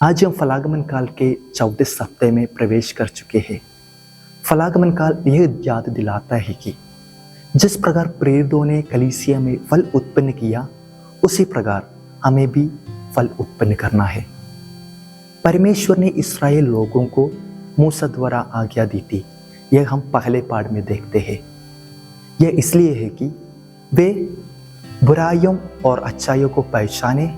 आज हम फलागमन काल के 14 सप्ताह में प्रवेश कर चुके हैं। फलागमन काल यह याद दिलाता है कि जिस प्रकार प्रेरितों ने कलीसिया में फल उत्पन्न किया, उसी प्रकार हमें भी फल उत्पन्न करना है। परमेश्वर ने इस्राएल लोगों को मूसा द्वारा आज्ञा दी थी। यह हम पहले पाठ में देखते हैं। यह इसलिए है कि वे बुराइयों और अच्छाइयों को पहचाने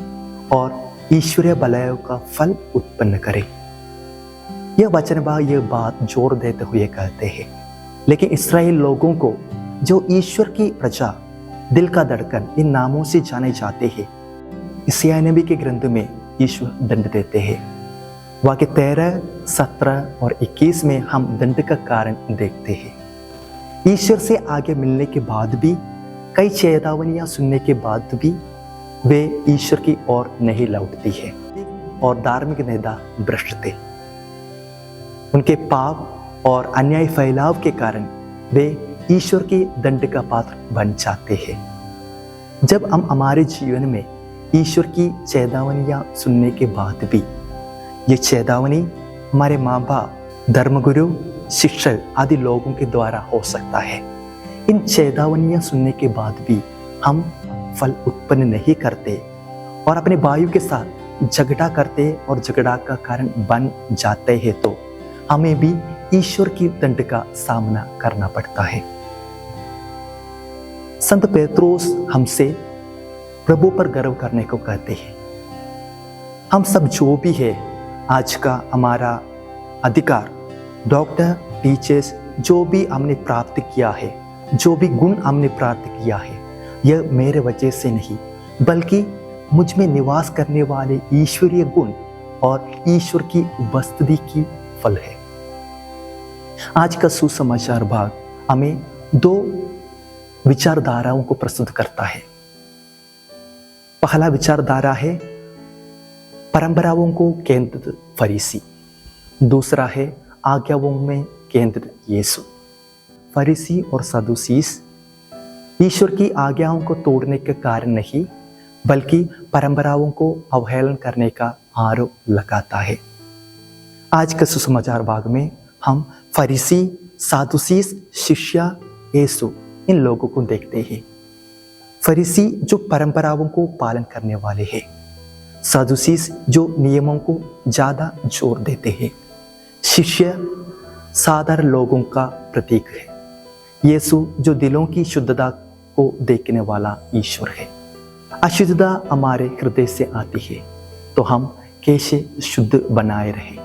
और ईश्वरीय भलाइयों का फल उत्पन्न करें। यह वचनभाग यह बात जोर देते हुए कहते हैं, लेकिन इस्राएल लोगों को जो ईश्वर की प्रजा, दिल का धड़कन इन नामों से जाने जाते हैं, यशायाह नबी के ग्रंथ में ईश्वर दंड देते हैं। वाक्य 13, 17 और 21 में हम दंड का कारण देखते हैं। ईश्वर से आगे मिलने के बाद भी, कई चेतावनियां सुनने के बाद भी वे ईश्वर की ओर नहीं लौटती है और धार्मिक नेता भ्रष्ट थे। उनके पाप और अन्याय फैलाव के कारण वे ईश्वर के दंड का पात्र बन जाते हैं। जब हम हमारे जीवन में ईश्वर की चेतावनियां सुनने के बाद भी, ये चेतावनी हमारे माँ बाप, धर्मगुरु, शिक्षक आदि लोगों के द्वारा हो सकता है। इन चेतावनियां सुनने के बाद भी हम फल उत्पन्न नहीं करते और अपने भाइयों के साथ झगड़ा करते और झगड़ा का कारण बन जाते हैं, तो हमें भी ईश्वर की दंड का सामना करना पड़ता है। संत पेत्रोस हमसे प्रभु पर गर्व करने को कहते हैं। हम सब जो भी है, आज का हमारा अधिकार, डॉक्टर, टीचर्स, जो भी हमने प्राप्त किया है, जो भी गुण हमने प्राप्त किया है, यह मेरे वजह से नहीं, बल्कि मुझ में निवास करने वाले ईश्वरीय गुण और ईश्वर की उपस्थिति की फल है। आज का सुसमाचार भाग हमें दो विचारधाराओं को प्रस्तुत करता है। पहला विचारधारा है परंपराओं को केंद्रित फरीसी, दूसरा है आज्ञाओं में केंद्रित यीशु। फरीसी और सदूसीस ईश्वर की आज्ञाओं को तोड़ने के कारण नहीं, बल्कि परंपराओं को अवहेलना करने का आरोप लगाता है। आज के सुसमाचार भाग में हम फरीसी, सदूसीस, शिष्य, यीशु, इन लोगों को देखते हैं। फरीसी जो परंपराओं को पालन करने वाले हैं, सदूसीस जो नियमों को ज्यादा जोर देते हैं, शिष्य साधारण लोगों का प्रतीक है, यीशु जो दिलों की शुद्धता को देखने वाला ईश्वर है। अशुद्धता हमारे हृदय से आती है, तो हम कैसे शुद्ध बनाए रहे।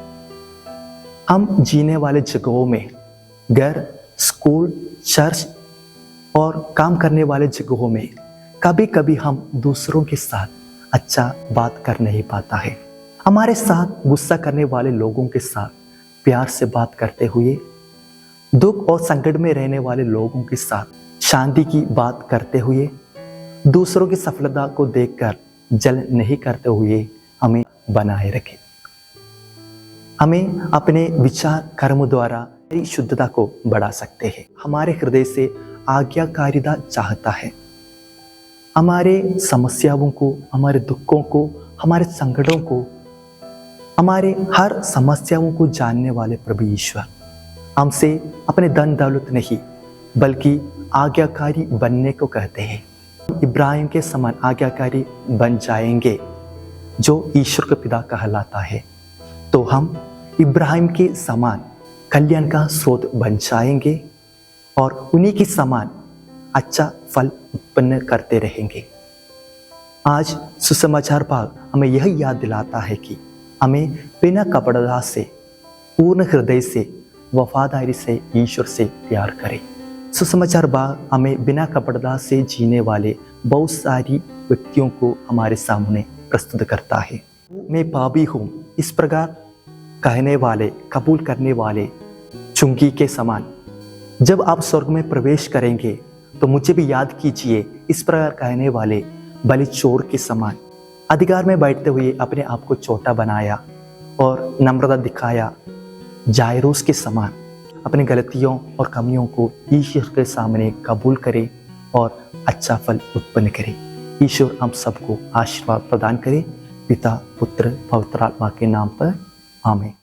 हम जीने वाले जगहों में, घर, स्कूल, चर्च और काम करने वाले जगहों में कभी कभी हम दूसरों के साथ अच्छा बात कर नहीं पाता है। हमारे साथ गुस्सा करने वाले लोगों के साथ प्यार से बात करते हुए, दुख और संकट में रहने वाले लोगों के साथ शांति की बात करते हुए, दूसरों की सफलता को देखकर जल नहीं करते हुए हमें बनाए रखें। हमें अपने विचार कर्म द्वारा शुद्धता को बढ़ा सकते हैं। हमारे हृदय से आज्ञाकारिता चाहता है। हमारे समस्याओं को, हमारे दुखों को, हमारे संकटों को, हमारे हर समस्याओं को जानने वाले प्रभु ईश्वर हमसे अपने धन दौलत नहीं, बल्कि आज्ञाकारी बनने को कहते हैं। इब्राहिम के समान आज्ञाकारी बन जाएंगे, जो ईश्वर का पिता कहलाता है, तो हम इब्राहिम के समान कल्याण का स्रोत बन जाएंगे और उन्हीं के समान अच्छा फल उत्पन्न करते रहेंगे। आज सुसमाचार भाग हमें यह याद दिलाता है कि हमें बिना कपटता से, पूर्ण हृदय से, वफादारी से ईश्वर से प्यार करें। सुसमाचार भाग हमें बिना कपटता से जीने वाले बहुत सारी व्यक्तियों को हमारे सामने प्रस्तुत करता है। मैं पापी हूँ, इस प्रकार कहने वाले, कबूल करने वाले चुंगी के समान जब आप स्वर्ग में प्रवेश करेंगे, तो मुझे भी याद कीजिए, इस प्रकार कहने वाले बलि चोर के समान अधिकार में बैठते हुए अपने आप को छोटा बनाया और नम्रता दिखाया, जायरोस के समान अपनी गलतियों और कमियों को ईश्वर के सामने कबूल करे और अच्छा फल उत्पन्न करे। ईश्वर हम सबको आशीर्वाद प्रदान करे। पिता, पुत्र, पवित्र आत्मा के नाम पर आमीन।